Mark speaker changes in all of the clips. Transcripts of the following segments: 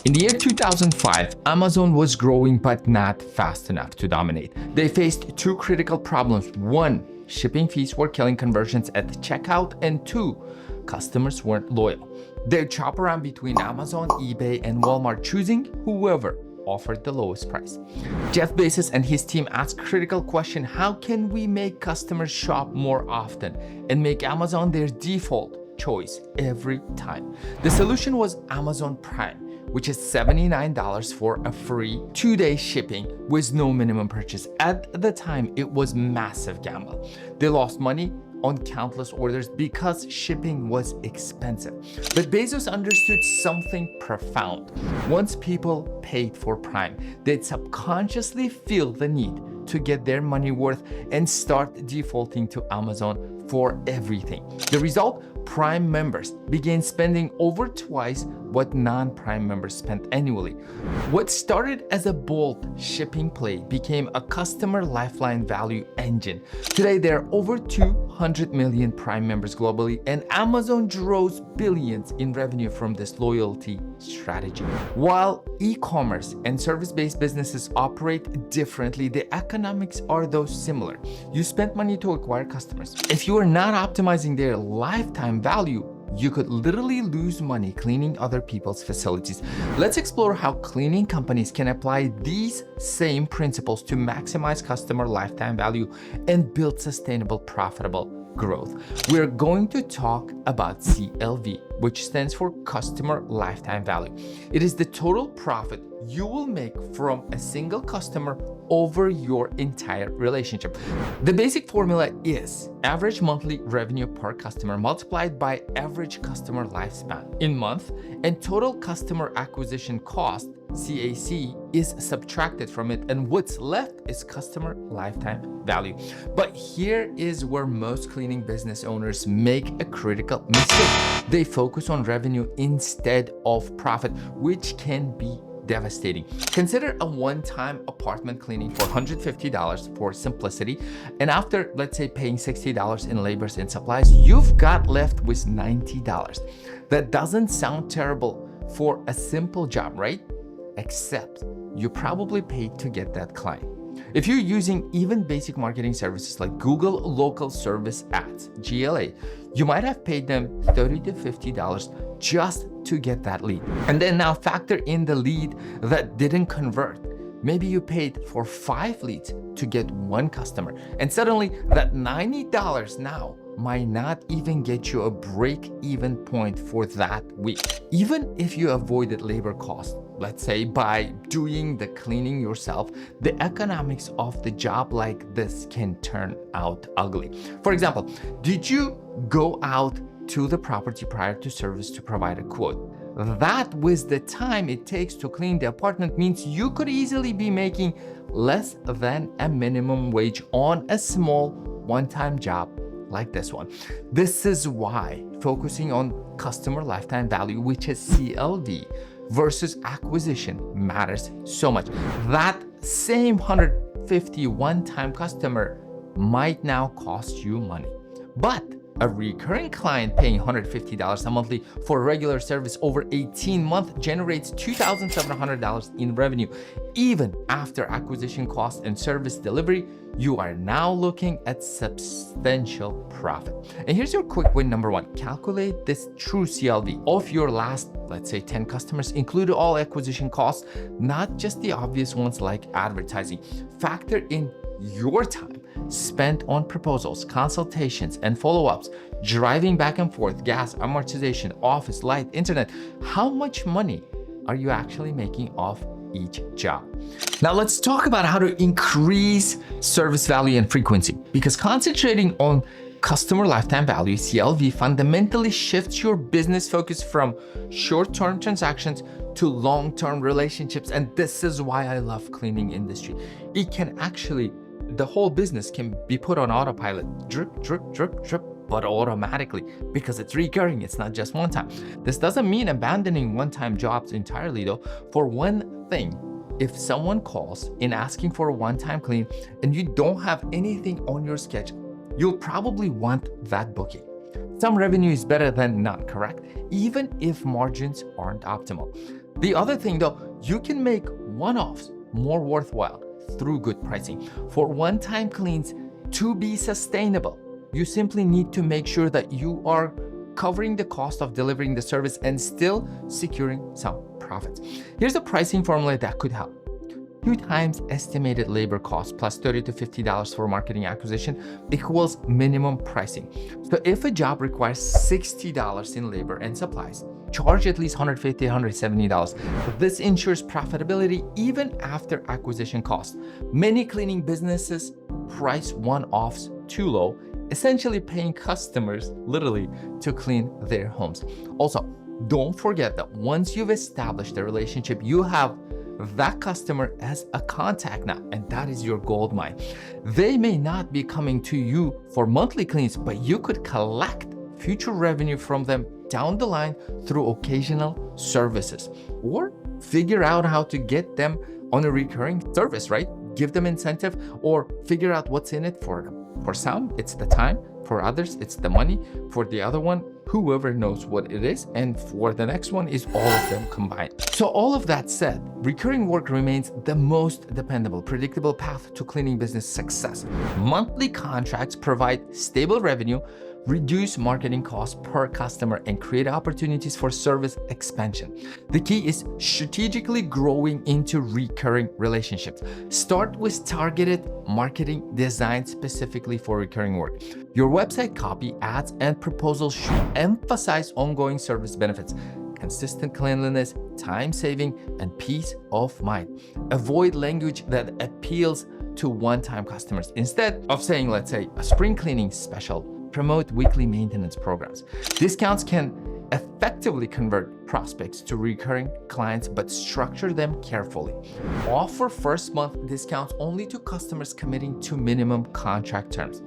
Speaker 1: In the year 2005, Amazon was growing but not fast enough to dominate. They faced two critical problems. One, shipping fees were killing conversions at the checkout, and two, customers weren't loyal. They'd shop around between Amazon, eBay, and Walmart, choosing whoever offered the lowest price. Jeff Bezos and his team asked a critical question: how can we make customers shop more often and make Amazon their default choice every time? The solution was Amazon Prime, which is $79 for a free 2-day shipping with no minimum purchase. At the time, it was massive gamble. They lost money on countless orders because shipping was expensive. But Bezos understood something profound. Once people paid for Prime, they'd subconsciously feel the need to get their money worth and start defaulting to Amazon for everything. The result? Prime members began spending over twice what non-Prime members spent annually. What started as a bold shipping play became a customer lifeline value engine. Today, there are over 200 million Prime members globally, and Amazon draws billions in revenue from this loyalty strategy. While e-commerce and service-based businesses operate differently, the economics are though similar. You spend money to acquire customers. If you are not optimizing their lifetime value, you could literally lose money cleaning other people's facilities. Let's explore how cleaning companies can apply these same principles to maximize customer lifetime value and build sustainable, profitable growth. We're going to talk about CLV, which stands for Customer Lifetime Value. It is the total profit you will make from a single customer over your entire relationship. The basic formula is average monthly revenue per customer multiplied by average customer lifespan in month, and total customer acquisition cost, CAC, is subtracted from it, and what's left is customer lifetime value. But here is where most cleaning business owners make a critical mistake. They focus on revenue instead of profit, which can be devastating. Consider a one-time apartment cleaning for $150 for simplicity, and after, let's say, paying $60 in labors and supplies, you've got left with $90. That doesn't sound terrible for a simple job, right? Except you probably paid to get that client. If you're using even basic marketing services like Google Local Service Ads, GLA, you might have paid them $30 to $50 just to get that lead. And then now factor in the lead that didn't convert. Maybe you paid for 5 leads to get 1 customer, and suddenly that $90 now might not even get you a break-even point for that week. Even if you avoided labor costs, let's say by doing the cleaning yourself, the economics of the job like this can turn out ugly. For example, did you go out to the property prior to service to provide a quote? That with the time it takes to clean the apartment means you could easily be making less than a minimum wage on a small one-time job like this one. This is why focusing on customer lifetime value, which is CLV, versus acquisition matters so much. That same 150 one-time customer might now cost you money, but a recurring client paying $150 a monthly for regular service over 18 months generates $2,700 in revenue. Even after acquisition costs and service delivery, you are now looking at substantial profit. And here's your quick win number 1. Calculate this true CLV of your last, let's say, 10 customers. Include all acquisition costs, not just the obvious ones like advertising. Factor in your time spent on proposals, consultations, and follow-ups, driving back and forth, gas, amortization, office, light, internet. How much money are you actually making off each job? Now let's talk about how to increase service value and frequency, because concentrating on customer lifetime value, CLV, fundamentally shifts your business focus from short-term transactions to long-term relationships. And this is why I love cleaning industry. It can actually, the whole business can be put on autopilot, drip, drip, drip, drip, but automatically, because it's recurring. It's not just one time. This doesn't mean abandoning one-time jobs entirely though. For one thing, if someone calls in asking for a one-time clean and you don't have anything on your schedule, you'll probably want that booking. Some revenue is better than none, correct? Even if margins aren't optimal. The other thing though, you can make one-offs more worthwhile through good pricing. For one-time cleans to be sustainable, you simply need to make sure that you are covering the cost of delivering the service and still securing some profits. Here's a pricing formula that could help. 2 times estimated labor cost plus $30 to $50 for marketing acquisition equals minimum pricing. So if a job requires $60 in labor and supplies, charge at least $150, $170. This ensures profitability even after acquisition costs. Many cleaning businesses price one-offs too low, essentially paying customers literally to clean their homes. Also, don't forget that once you've established a relationship, you have that customer as a contact now, and that is your gold mine. They may not be coming to you for monthly cleans, but you could collect future revenue from them down the line through occasional services, or figure out how to get them on a recurring service, right? Give them incentive or figure out what's in it for them. For some, it's the time. For others, it's the money. For the other one, whoever knows what it is. And for the next one is all of them combined. So all of that said, recurring work remains the most dependable, predictable path to cleaning business success. Monthly contracts provide stable revenue, reduce marketing costs per customer, and create opportunities for service expansion. The key is strategically growing into recurring relationships. Start with targeted marketing designed specifically for recurring work. Your website copy, ads, and proposals should emphasize ongoing service benefits, consistent cleanliness, time saving, and peace of mind. Avoid language that appeals to one-time customers. Instead of saying, let's say, a spring cleaning special, promote weekly maintenance programs. Discounts can effectively convert prospects to recurring clients, but structure them carefully. Offer first month discounts only to customers committing to minimum contract terms.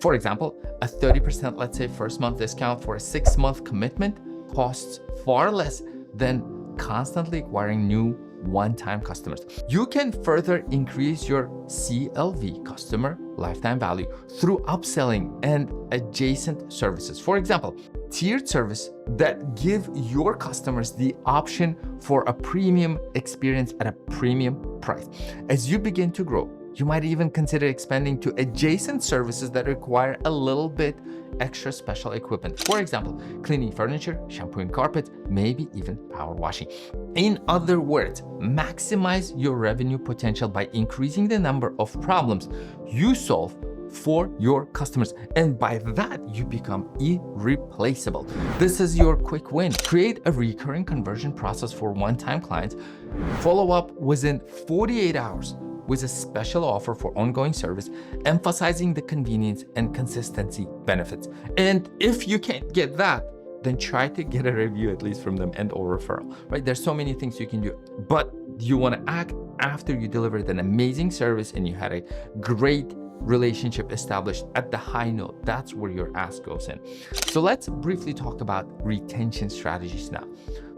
Speaker 1: For example, a 30%, let's say, first month discount for a 6-month commitment costs far less than constantly acquiring new one-time customers. You can further increase your CLV, customer lifetime value, through upselling and adjacent services. For example, tiered service that give your customers the option for a premium experience at a premium price. As you begin to grow, you might even consider expanding to adjacent services that require a little bit extra special equipment. For example, cleaning furniture, shampooing carpets, maybe even power washing. In other words, maximize your revenue potential by increasing the number of problems you solve for your customers, and by that you become irreplaceable. This is your quick win. Create a recurring conversion process for one-time clients. Follow up within 48 hours with a special offer for ongoing service, emphasizing the convenience and consistency benefits. And if you can't get that, then try to get a review at least from them and or referral, right? There's so many things you can do, but you want to act after you delivered an amazing service and you had a great relationship established at the high note. That's where your ask goes in. So let's briefly talk about retention strategies now.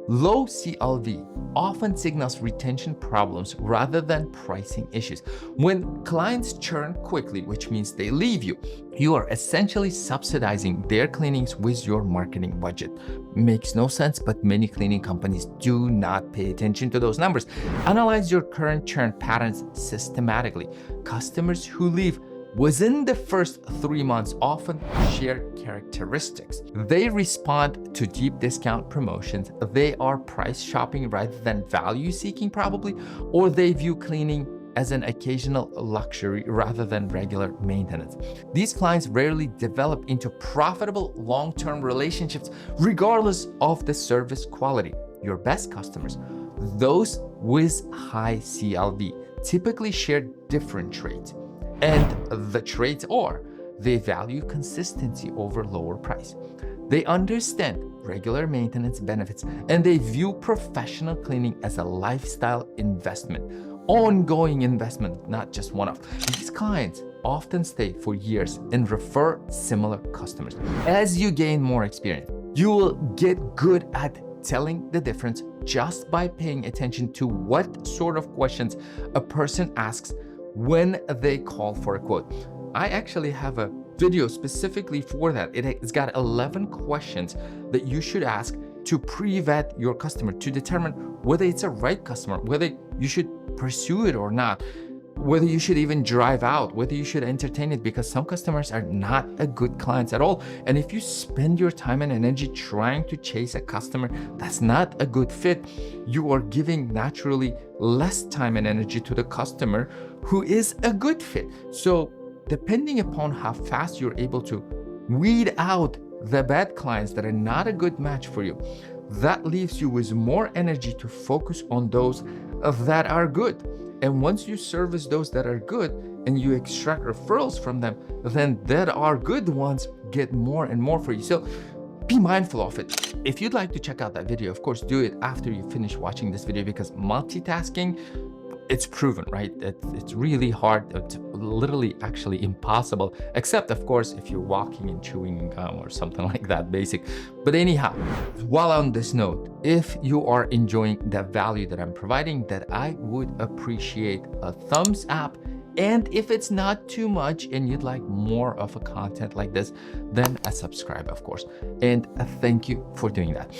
Speaker 1: Low CLV often signals retention problems rather than pricing issues. When clients churn quickly, which means they leave you, you are essentially subsidizing their cleanings with your marketing budget. Makes no sense, but many cleaning companies do not pay attention to those numbers. Analyze your current churn patterns systematically. Customers who leave within the first 3 months often share characteristics. They respond to deep discount promotions, they are price shopping rather than value seeking probably, or they view cleaning as an occasional luxury rather than regular maintenance. These clients rarely develop into profitable long-term relationships regardless of the service quality. Your best customers, those with high CLV, typically share different traits. And the traits are, they value consistency over lower price. They understand regular maintenance benefits, and they view professional cleaning as a lifestyle investment, ongoing investment, not just one-off. These clients often stay for years and refer similar customers. As you gain more experience, you will get good at telling the difference just by paying attention to what sort of questions a person asks when they call for a quote. I actually have a video specifically for that. It's got 11 questions that you should ask to pre-vet your customer, to determine whether it's a right customer, whether you should pursue it or not, whether you should even drive out, whether you should entertain it, because some customers are not a good clients at all. And if you spend your time and energy trying to chase a customer that's not a good fit, you are giving naturally less time and energy to the customer who is a good fit. So depending upon how fast you're able to weed out the bad clients that are not a good match for you, that leaves you with more energy to focus on those that are good. And once you service those that are good and you extract referrals from them, then that are good ones get more and more for you. So be mindful of it. If you'd like to check out that video, of course, do it after you finish watching this video, because multitasking, it's proven, right? It's really hard. It's literally actually impossible, except of course, if you're walking and chewing gum or something like that, basic. But anyhow, while on this note, if you are enjoying the value that I'm providing, that I would appreciate a thumbs up. And if it's not too much and you'd like more of a content like this, then a subscribe, of course. And a thank you for doing that.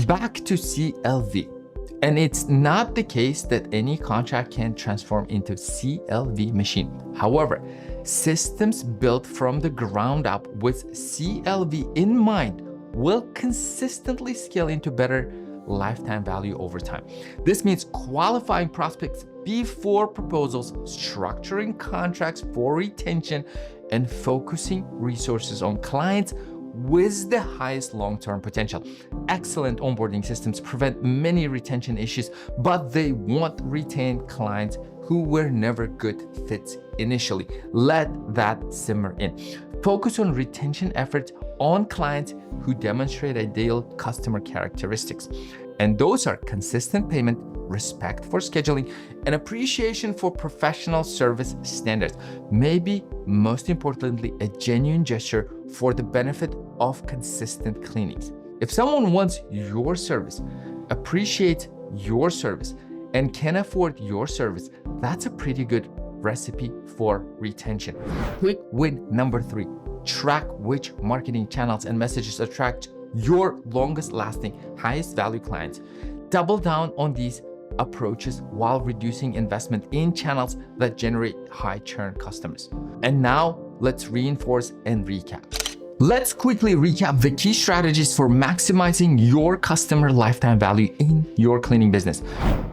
Speaker 1: Back to CLV. And it's not the case that any contract can transform into CLV machine. However, systems built from the ground up with CLV in mind will consistently scale into better lifetime value over time. This means qualifying prospects before proposals, structuring contracts for retention, and focusing resources on clients with the highest long-term potential. Excellent onboarding systems prevent many retention issues, but they won't retain clients who were never good fits initially. Let that simmer in. Focus on retention efforts on clients who demonstrate ideal customer characteristics. And those are consistent payment, respect for scheduling, and appreciation for professional service standards. Maybe most importantly, a genuine gesture for the benefit of consistent cleanings. If someone wants your service, appreciates your service, and can afford your service, that's a pretty good recipe for retention. Quick win number 3, track which marketing channels and messages attract your longest lasting, highest value clients. Double down on these approaches while reducing investment in channels that generate high churn customers. And now let's reinforce and recap. Let's quickly recap the key strategies for maximizing your customer lifetime value in your cleaning business.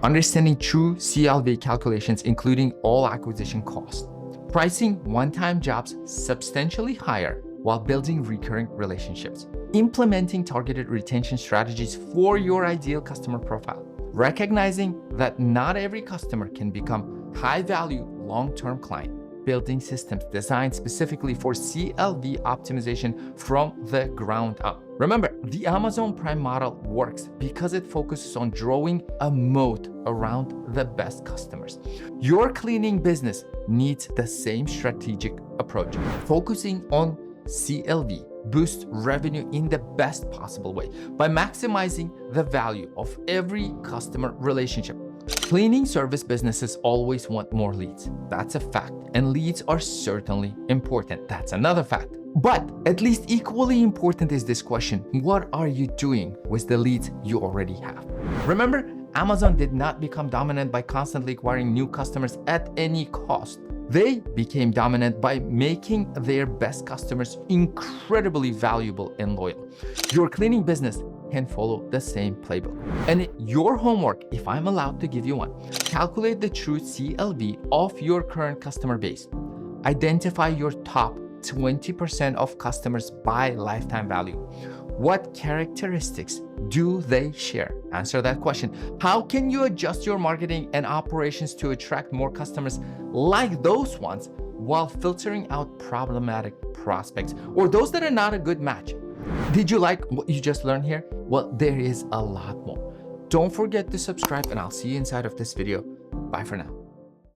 Speaker 1: Understanding true CLV calculations, including all acquisition costs. Pricing one-time jobs substantially higher while building recurring relationships. Implementing targeted retention strategies for your ideal customer profile. Recognizing that not every customer can become high-value long-term client. Building systems designed specifically for CLV optimization from the ground up. Remember, the Amazon Prime model works because it focuses on drawing a moat around the best customers. Your cleaning business needs the same strategic approach. Focusing on CLV boosts revenue in the best possible way by maximizing the value of every customer relationship. Cleaning service businesses always want more leads. That's a fact. And leads are certainly important. That's another fact. But at least equally important is this question: what are you doing with the leads you already have? Remember, Amazon did not become dominant by constantly acquiring new customers at any cost. They became dominant by making their best customers incredibly valuable and loyal. Your cleaning business can follow the same playbook. And your homework, if I'm allowed to give you one, calculate the true CLV of your current customer base. Identify your top 20% of customers by lifetime value. What characteristics do they share? Answer that question. How can you adjust your marketing and operations to attract more customers like those ones while filtering out problematic prospects or those that are not a good match? Did you like what you just learned here? Well, there is a lot more. Don't forget to subscribe, and I'll see you inside of this video. Bye for now.